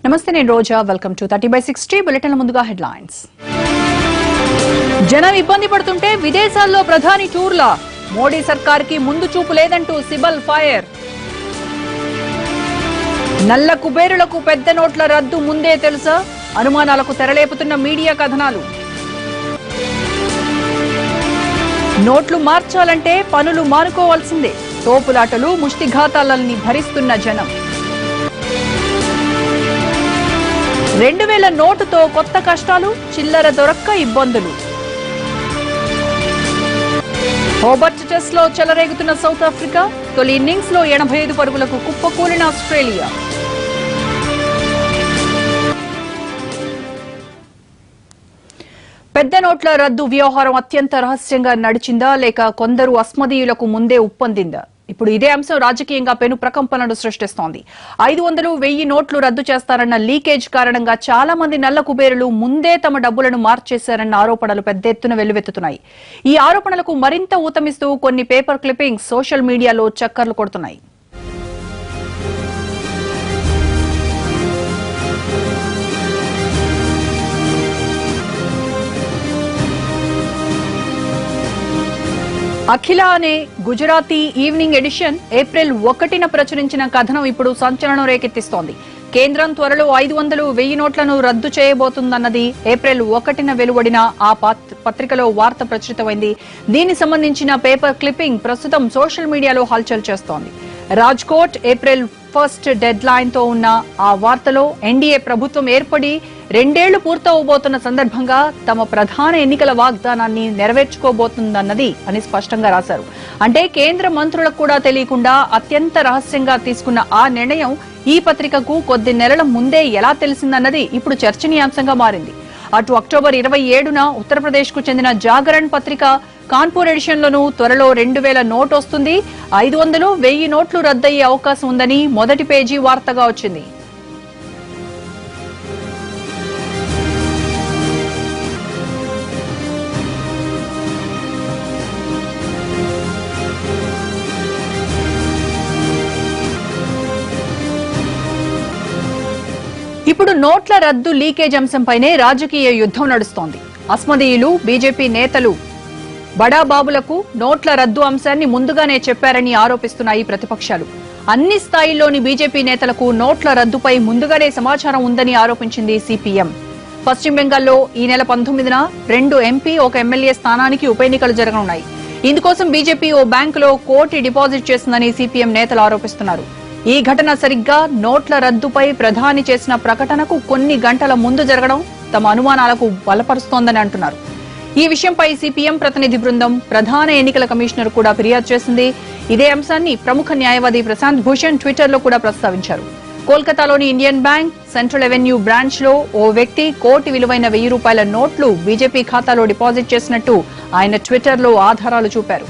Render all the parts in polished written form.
నమస్తే, నేను రోజా. Welcome to 30/60 బులెటిన్ల ముందుగా హెడ్లైన్స్. జనం ఇబ్బంది పడుతుంటే విదేశాల్లో ప్రధాని టూర్లా, మోడీ సర్కార్కి ముందు చూపు లేదంటూ సిబల్ ఫైర్. నల్ల కుబేరులకు పెద్ద నోట్ల రద్దు ముందే తెలుసా, అనుమానాలకు తెరలేపుతున్న మీడియా కథనాలు. నోట్లు మార్చాలంటే పనులు మానుకోవాల్సిందే, తోపులాటలు ముష్టిఘాతాలని భరిస్తున్న జనం. 2000 నోటుతో కొత్త కష్టాలు, చిల్లర దొరక్క ఇబ్బందులు. హోబర్ట్ టెస్ట్ లో చెలరేగుతున్న సౌత్ ఆఫ్రికా, తొలి ఇన్నింగ్స్ లో 85 పరుగులకు కుప్పకూలిన ఆస్ట్రేలియా. పెద్ద నోట్ల రద్దు వ్యవహారం అత్యంత రహస్యంగా నడిచిందా, లేక కొందరు అస్మదీయులకు ముందే ఉప్పొందిందా? ఇప్పుడు ఇదే అంశం రాజకీయంగా పెను ప్రకంపనలు సృష్టిస్తోంది. 500, 1000 నోట్లు రద్దు చేస్తారన్న లీకేజ్ కారణంగా చాలా మంది నల్ల కుబేరులు ముందే తమ డబ్బులను మార్చేశారన్న ఆరోపణలు పెద్ద ఎత్తున వెల్లువెత్తుతున్నాయి. ఈ ఆరోపణలకు మరింత ఊతమిస్తూ కొన్ని పేపర్ క్లిప్పింగ్స్ సోషల్ మీడియాలో చక్కర్లు కొడుతున్నాయి. అఖిల అనే గుజరాతీ ఈవినింగ్ ఎడిషన్ ఏప్రిల్ 1న ప్రచురించిన కథనం ఇప్పుడు సంచలనం రేకెత్తిస్తోంది. కేంద్రం త్వరలో 500, 1000 నోట్లను రద్దు చేయబోతుందన్నది ఏప్రిల్ 1న వెలువడిన ఆ పత్రికలో వార్త ప్రచురితమైంది. దీనికి సంబంధించిన పేపర్ క్లిప్పింగ్ ప్రస్తుతం సోషల్ మీడియాలో హల్చల్ చేస్తోంది. రాజ్కోట్ ఏప్రిల్ 1 డెడ్ లైన్ తో ఉన్న ఆ వార్తలో ఎన్డీఏ ప్రభుత్వం ఏర్పడి 2 ఏళ్లు పూర్తవబోతున్న సందర్భంగా తమ ప్రధాన ఎన్నికల వాగ్దానాన్ని నెరవేర్చుకోబోతుందన్నది అని స్పష్టంగా రాశారు. అంటే కేంద్ర మంత్రులకు కూడా తెలియకుండా అత్యంత రహస్యంగా తీసుకున్న ఆ నిర్ణయం ఈ పత్రికకు కొద్ది నెలల ముందే ఎలా తెలిసిందన్నది ఇప్పుడు చర్చనీయాంశంగా మారింది. అటు అక్టోబర్ 27న ఉత్తరప్రదేశ్ కు చెందిన జాగరణ్ పత్రిక కాన్పూర్ ఎడిషన్ లోనూ త్వరలో 2000 నోట్ వస్తుంది, 500, 1000 నోట్లు రద్దయ్యే అవకాశం ఉందని మొదటి పేజీ వార్తగా వచ్చింది. ఇప్పుడు నోట్ల రద్దు లీకేజ్ అంశంపైనే రాజకీయ యుద్ధం నడుస్తోంది. అస్మదీయులు, బీజేపీ నేతలు బడాబాబులకు నోట్ల రద్దు అంశాన్ని ముందుగానే చెప్పారని ఆరోపిస్తున్నాయి ప్రతిపక్షాలు. అన్ని స్థాయిల్లోని బీజేపీ నేతలకు నోట్ల రద్దుపై ముందుగానే సమాచారం ఉందని ఆరోపించింది సిపిఎం. పశ్చిమ బెంగాల్లో ఈ నెల 19న 2 ఎంపీ, 1 ఎమ్మెల్యే స్థానానికి ఉప ఎన్నికలు జరగనున్నాయి. ఇందుకోసం బీజేపీ ఓ బ్యాంకులో 1 కోటి డిపాజిట్ చేసిందని సిపిఎం నేతలు ఆరోపిస్తున్నారు. ఈ ఘటన సరిగ్గా నోట్ల రద్దుపై ప్రధాని చేసిన ప్రకటనకు కొన్ని గంటల ముందు జరగడం తమ అనుమానాలకు బలపరుస్తోందని అంటున్నారు. ఈ విషయంపై సిపిఎం ప్రతినిధి బృందం ప్రధాన ఎన్నికల కమిషనర్ కూడా ఫిర్యాదు చేసింది. ఇదే అంశాన్ని ప్రముఖ న్యాయవాది ప్రశాంత్ భూషణ్ ట్విట్టర్ లో కూడా ప్రస్తావించారు. కోల్కతాలోని Indian bank central avenue branch లో ఓ వ్యక్తి 1 కోటి విలువైన 1000 రూపాయల నోట్లు బీజేపీ ఖాతాలో డిపాజిట్ చేసినట్టు ఆయన ట్విట్టర్ లో ఆధారాలు చూపారు.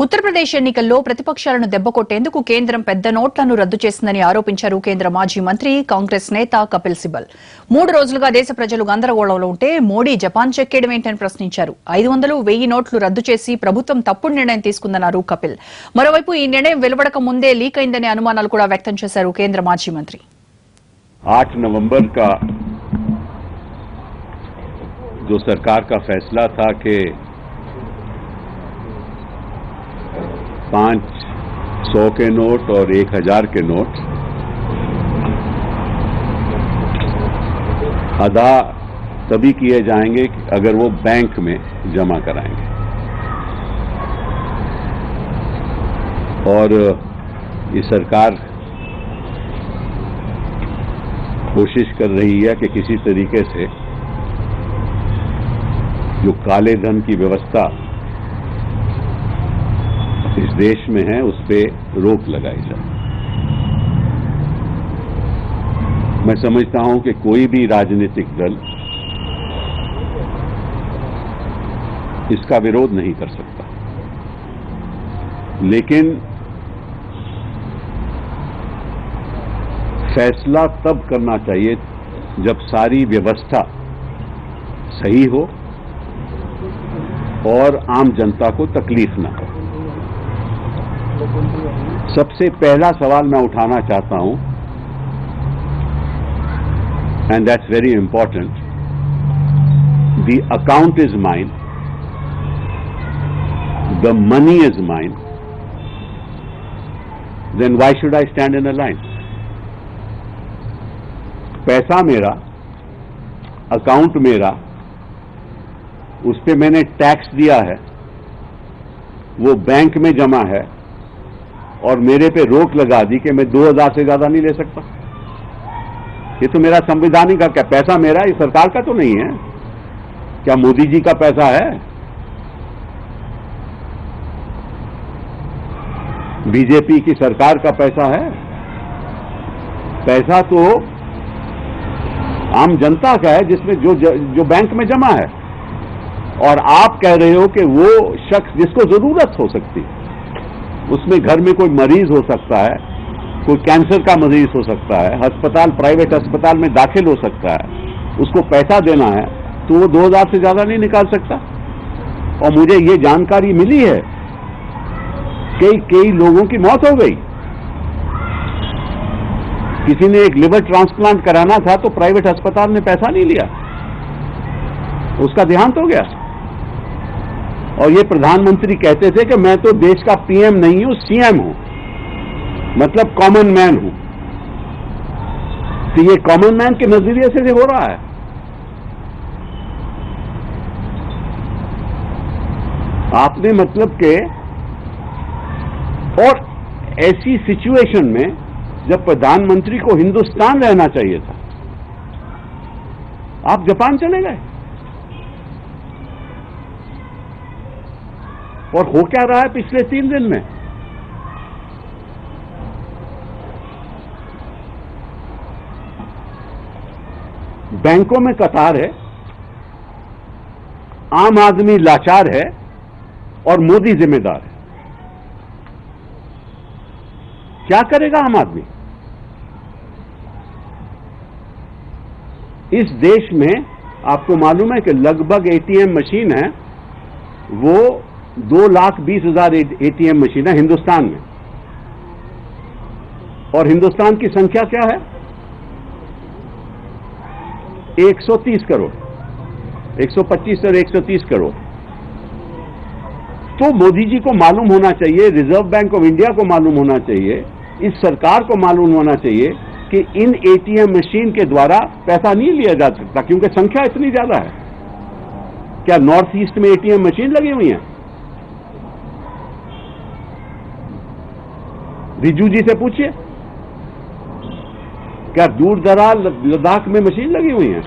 ఉత్తరప్రదేశ్ ఎన్నికల్లో ప్రతిపక్షాలను దెబ్బకొట్టేందుకు కేంద్రం పెద్ద నోట్లను రద్దు చేసిందని ఆరోపించారు కేంద్ర మాజీ మంత్రి, కాంగ్రెస్ నేత కపిల్ సిబల్. 3 రోజులుగా దేశ ప్రజలు గందరగోళంలో ఉంటే మోడీ జపాన్ చెక్కేయడం ఏంటని ప్రశ్నించారు. 500, 1000 నోట్లు రద్దు చేసి ప్రభుత్వం తప్పుడు నిర్ణయం తీసుకుందన్నారు కపిల్. మరోవైపు ఈ నిర్ణయం వెలువడక ముందే లీక్ అయిందనే అనుమానాలు కూడా వ్యక్తం చేశారు కేంద్ర మాజీ మంత్రి. 8 नवंबर का जो सरकार का फैसला था कि 500 के नोट और 1000 के नोट अदा तभी किए जाएंगे अगर वो बैंक में जमा कराएंगे। और ये सरकार कोशिश कर रही है कि किसी तरीके से जो काले धन की व्यवस्था इस देश में है उस पर रोक लगाई जाए। मैं समझता हूं कि कोई भी राजनीतिक दल इसका विरोध नहीं कर सकता, लेकिन फैसला तब करना चाहिए जब सारी व्यवस्था सही हो और आम जनता को तकलीफ ना हो। सबसे पहला सवाल मैं उठाना चाहता हूं, and that's very important, the account is mine, the money is mine, then why should I stand in a line? पैसा मेरा, अकाउंट मेरा, उस पे मैंने टैक्स दिया है, वो बैंक में जमा है और मेरे पे रोक लगा दी कि मैं 2000 से ज्यादा नहीं ले सकता। ये तो मेरा संवैधानिक हक है। पैसा मेरा, ये सरकार का तो नहीं है। क्या मोदी जी का पैसा है? बीजेपी की सरकार का पैसा है? पैसा तो आम जनता का है, जिसमें जो बैंक में जमा है। और आप कह रहे हो कि वो शख्स जिसको जरूरत हो सकती है, उसमें घर में कोई मरीज हो सकता है, कोई कैंसर का मरीज हो सकता है, अस्पताल, प्राइवेट अस्पताल में दाखिल हो सकता है, उसको पैसा देना है तो वो 2000 से ज्यादा नहीं निकाल सकता। और मुझे ये जानकारी मिली है कि कई लोगों की मौत हो गई। किसी ने एक लिवर ट्रांसप्लांट कराना था तो प्राइवेट अस्पताल ने पैसा नहीं लिया, उसका देहांत हो गया। और ये प्रधानमंत्री कहते थे कि मैं तो देश का पीएम नहीं हूं, सीएम हूं, मतलब कॉमन मैन हूं। तो ये कॉमन मैन के नजरिए से हो रहा है। आपने मतलब के, और ऐसी सिचुएशन में जब प्रधानमंत्री को हिंदुस्तान रहना चाहिए था, आप जापान चले गए। और हो क्या रहा है पिछले 3 दिन में? बैंकों में कतार है, आम आदमी लाचार है और मोदी जिम्मेदार है। क्या करेगा आम आदमी? इस देश में आपको मालूम है कि लगभग एटीएम मशीन है, वो 2,20,000 एटीएम मशीन है हिंदुस्तान में। और हिंदुस्तान की संख्या क्या है? 130 करोड़, 125 और 130 करोड़। तो मोदी जी को मालूम होना चाहिए, रिजर्व बैंक ऑफ इंडिया को मालूम होना चाहिए, इस सरकार को मालूम होना चाहिए कि इन एटीएम मशीन के द्वारा पैसा नहीं लिया जा सकता, क्योंकि संख्या इतनी ज्यादा है। क्या नॉर्थ ईस्ट में एटीएम मशीन लगी हुई है? रिजू जी से पूछिए, क्या दूर दराज लद्दाख में मशीन लगी हुई है?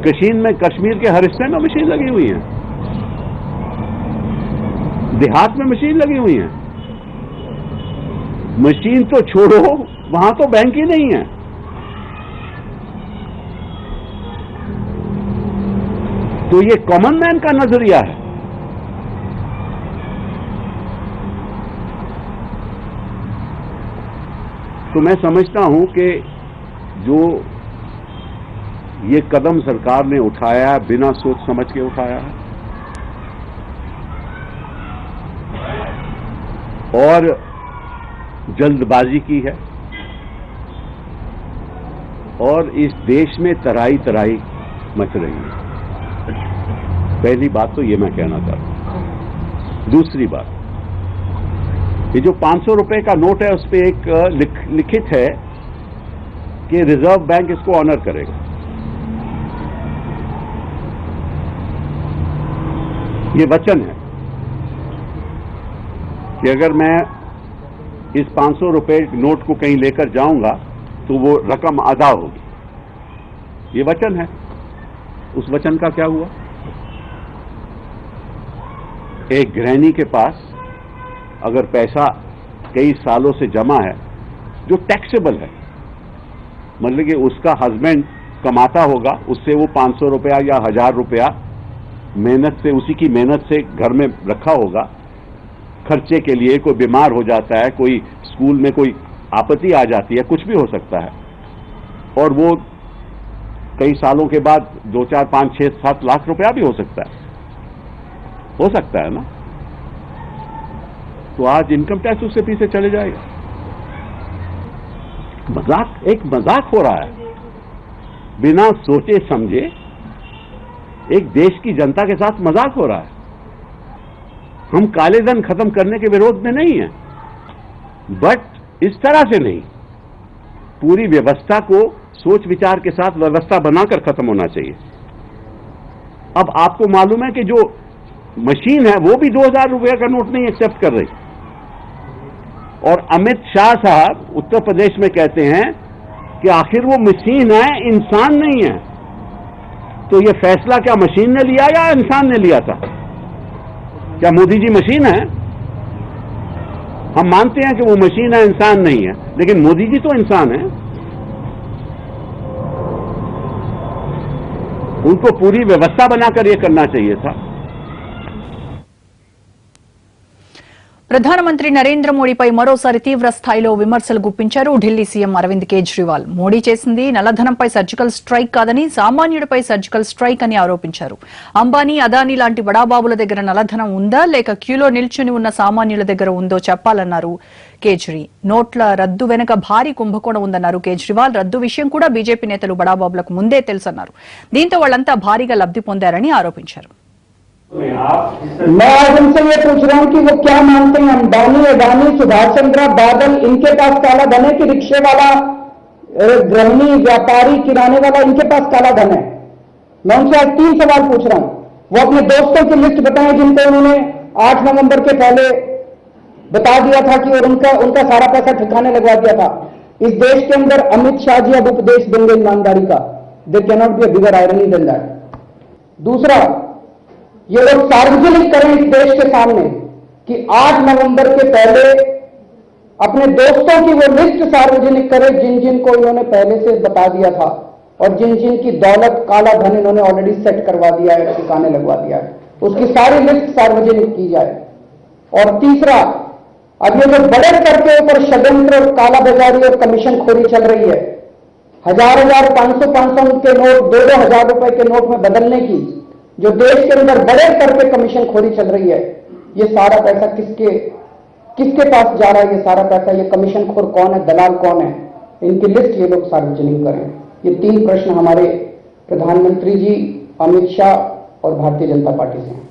कश्मीर के हर हिस्से में मशीन लगी हुई है, देहात में मशीन लगी हुई है। मशीन तो छोड़ो, वहां तो बैंक ही नहीं है। तो ये कॉमन मैन का नजरिया है। तो मैं समझता हूं कि जो ये कदम सरकार ने उठाया है, बिना सोच समझ के उठाया है, और जल्दबाजी की है, और इस देश में तराई तराई मच रही है। पहली बात तो ये मैं कहना चाहता हूं। दूसरी बात, ये जो 500 रुपए का नोट है, उस पर एक लिखित है कि रिजर्व बैंक इसको ऑनर करेगा। ये वचन है कि अगर मैं इस 500 रुपए नोट को कहीं लेकर जाऊंगा तो वो रकम अदा होगी। ये वचन है। उस वचन का क्या हुआ? एक गृहिणी के पास अगर पैसा कई सालों से जमा है जो टैक्सेबल है, मतलब कि उसका हस्बैंड कमाता होगा, उससे वो 500 रुपया या 1000 रुपया मेहनत से, उसी की मेहनत से घर में रखा होगा खर्चे के लिए। कोई बीमार हो जाता है, कोई स्कूल में कोई आपत्ति आ जाती है, कुछ भी हो सकता है, और वो कई सालों के बाद 2, 4, 5, 6, 7 लाख रुपया भी हो सकता है ना। तो आज इनकम टैक्स उससे पीछे चले जाएगा। एक मजाक हो रहा है, बिना सोचे समझे एक देश की जनता के साथ मजाक हो रहा है। हम काले धन खत्म करने के विरोध में नहीं है, बट इस तरह से नहीं। पूरी व्यवस्था को सोच विचार के साथ व्यवस्था बनाकर खत्म होना चाहिए। अब आपको मालूम है कि जो मशीन है वो भी 2000 रुपये का नोट नहीं एक्सेप्ट कर रही, और अमित शाह साहब उत्तर प्रदेश में कहते हैं कि आखिर वो मशीन है, इंसान नहीं है। तो ये फैसला क्या मशीन ने लिया या इंसान ने लिया था? क्या मोदी जी मशीन है? हम मानते हैं कि वो मशीन है, इंसान नहीं है, लेकिन मोदी जी तो इंसान है। उनको पूरी व्यवस्था बनाकर ये करना चाहिए था। ప్రధానమంత్రి నరేంద్ర మోడీపై మరోసారి తీవ్ర స్థాయిలో విమర్శలు గుప్పించారు ఢిల్లీ సీఎం అరవింద్ కేజ్రీవాల్. మోడీ చేసింది నల్లధనంపై సర్జికల్ స్ట్రైక్ కాదని, సామాన్యుడిపై సర్జికల్ స్ట్రైక్ అని ఆరోపించారు. అంబానీ, అదానీ లాంటి బడాబాబుల దగ్గర నల్లధనం ఉందా లేక క్యూలో నిల్చుని ఉన్న సామాన్యుల దగ్గర ఉందో చెప్పాలన్నారు కేజ్రీ. నోట్ల రద్దు వెనుక భారీ కుంభకోణం ఉందన్నారు కేజ్రీవాల్. రద్దు విషయం కూడా బీజేపీ నేతలు బడాబాబులకు ముందే తెలుసన్నారు. దీంతో వాళ్లంతా భారీగా లబ్ధి పొందారని ఆరోపించారు. मैं आज उनसे ये पूछ रहा हूं कि वो क्या मानते हैं, अंबानी, अडानी, सुभाष चंद्र, बादल, इनके पास काला धन है कि रिक्शे वाला, गृहिणी, व्यापारी, किराने वाला, इनके पास काला धन है? मैं उनसे आज 3 सवाल पूछ रहा हूं। वो अपने दोस्तों की लिस्ट बताएं जिनको उन्होंने 8 नवंबर के पहले बता दिया था कि, और उनका सारा पैसा ठिकाने लगवा दिया था। इस देश के अंदर अमित शाह जी अब उपदेश देंगे ईमानदारी का। They cannot be a bigger irony than that. दूसरा, ये लोग सार्वजनिक करें इस देश के सामने कि 8 नवंबर के पहले अपने दोस्तों की वो लिस्ट सार्वजनिक करें जिन जिन को इन्होंने पहले से बता दिया था, और जिन जिन की दौलत, काला धन इन्होंने ऑलरेडी सेट करवा दिया है, ठिकाने लगवा दिया है, उसकी सारी लिस्ट सार्वजनिक की जाए। और तीसरा, अब ये जो बड़े स्तर के ऊपर षड्यंत्र और कालाबाजारी और कमीशन खोरी चल रही है, 1000, 500 के नोट 2-2 हजार रुपए के नोट में बदलने की जो देश के अंदर बड़े स्तर पे कमीशन खोरी चल रही है, ये सारा पैसा किसके पास जा रहा है? ये सारा पैसा, ये कमीशन खोर कौन है, दलाल कौन है? इनकी लिस्ट ये लोग सार्वजनिक करें। ये 3 प्रश्न हमारे प्रधानमंत्री जी, अमित शाह और भारतीय जनता पार्टी से हैं।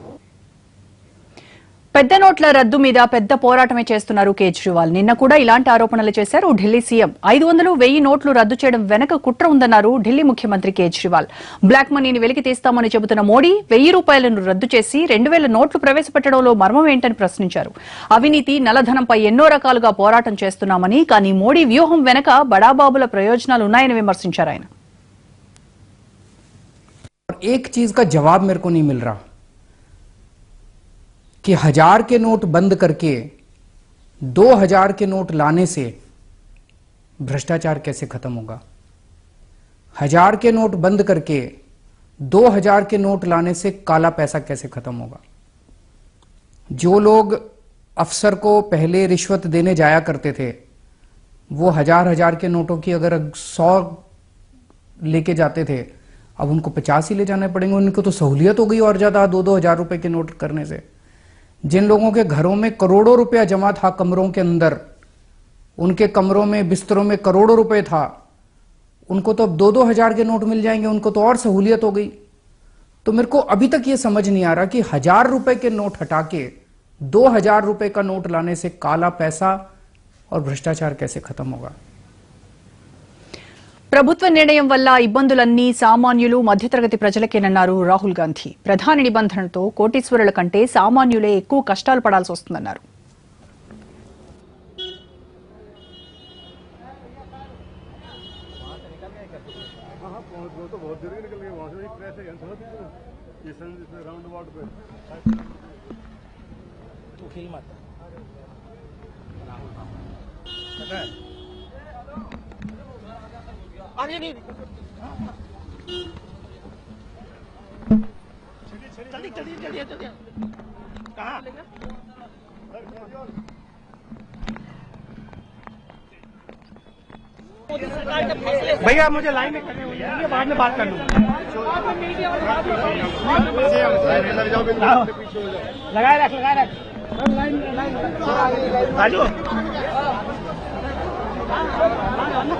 పెద్ద నోట్ల రద్దు మీద పెద్ద పోరాటమే చేస్తున్నారు కేజ్రీవాల్. నిన్న కూడా ఇలాంటి ఆరోపణలు చేశారు ఢిల్లీ సీఎం. 500, 1000 నోట్లు రద్దు చేయడం వెనక కుట్ర ఉందన్నారు ఢిల్లీ ముఖ్యమంత్రి కేజ్రీవాల్. బ్లాక్ మనీని వెలికి తీస్తామని చెబుతున్న మోడీ 1000 రూపాయలను రద్దు చేసి 2000 నోట్లు ప్రవేశపెట్టడంలో మర్మం ఏంటని ప్రశ్నించారు. అవినీతి, నల్లధనంపై ఎన్నో రకాలుగా పోరాటం చేస్తున్నామని, కానీ మోడీ వ్యూహం వెనక బడాబాబుల ప్రయోజనాలు ఉన్నాయని విమర్శించారు ఆయన. एक चीज का जवाब मेरे को नहीं मिल रहा कि 1000 के नोट बंद करके 2000 के नोट लाने से भ्रष्टाचार कैसे खत्म होगा? 1000 के नोट बंद करके 2000 के नोट लाने से काला पैसा कैसे खत्म होगा? जो लोग अफसर को पहले रिश्वत देने जाया करते थे, वो 1000 के नोटों की अगर 100 लेके जाते थे, अब उनको 50 ही ले जाने पड़ेंगे। उनको तो सहूलियत हो गई और ज्यादा 2-2 हजार रुपए के नोट करने से। जिन लोगों के घरों में करोड़ों रुपया जमा था कमरों के अंदर, उनके कमरों में, बिस्तरों में करोड़ों रुपए था, उनको तो अब 2-2 हजार के नोट मिल जाएंगे, उनको तो और सहूलियत हो गई। तो मेरे को अभी तक ये समझ नहीं आ रहा कि 1000 रुपए के नोट हटा के 2000 रुपए का नोट लाने से काला पैसा और भ्रष्टाचार कैसे खत्म होगा। ప్రభుత్వ నిర్ణయం వల్ల ఇబ్బందులన్నీ సామాన్యులు, మధ్యతరగతి ప్రజలకేనన్నారు రాహుల్ గాంధీ. ప్రధాని నిబంధనతో కోటీశ్వరుల కంటే సామాన్యులే ఎక్కువ కష్టాలు పడాల్సి వస్తుందన్నారు. भैया मुझे लाइन में करने होंगे, बाद में बात कर लूंगा। लगाए रख राजू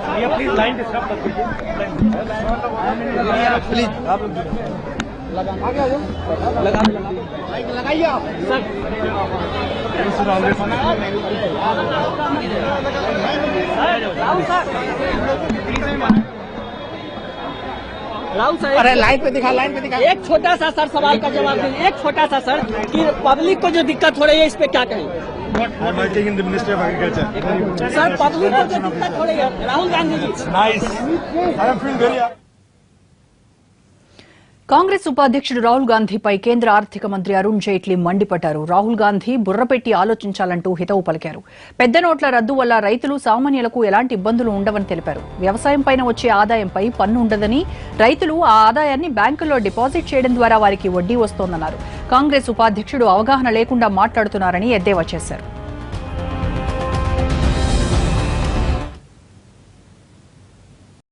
भैया प्लीज लाइन डिस्टर्ब कर दीजिए प्लीज। आप लगाइए आप राहुल साहब, अरे लाइन पे दिखा एक छोटा सा सर सवाल का जवाब दीजिए, एक छोटा सा सर, कि पब्लिक को जो दिक्कत हो रही है इस पे क्या कहेंगे? Minister of agriculture sir public को जो दिक्कत हो रही है, Rahul Gandhi ji nice I am feel very Congress ఉపాధ్యక్షుడు రాహుల్ గాంధీపై కేంద్ర ఆర్థిక మంత్రి అరుణ్ జైట్లీ మండిపడ్డారు. రాహుల్ గాంధీ బుర్రపెట్టి ఆలోచించాలంటూ హితవు పలికారు. పెద్ద నోట్ల రద్దు వల్ల రైతులు సామాన్యులకు ఎలాంటి ఇబ్బందులు ఉండవని తెలిపారు. వ్యవసాయం పైన వచ్చే ఆదాయంపై పన్ను ఉండదని, రైతులు ఆ ఆదాయాన్ని బ్యాంకుల్లో డిపాజిట్ చేయడం ద్వారా వారికి వడ్డీ వస్తోందన్నారు. కాంగ్రెస్ ఉపాధ్యక్షుడు అవగాహన లేకుండా మాట్లాడుతున్నారని ఎద్దేవా చేశారు.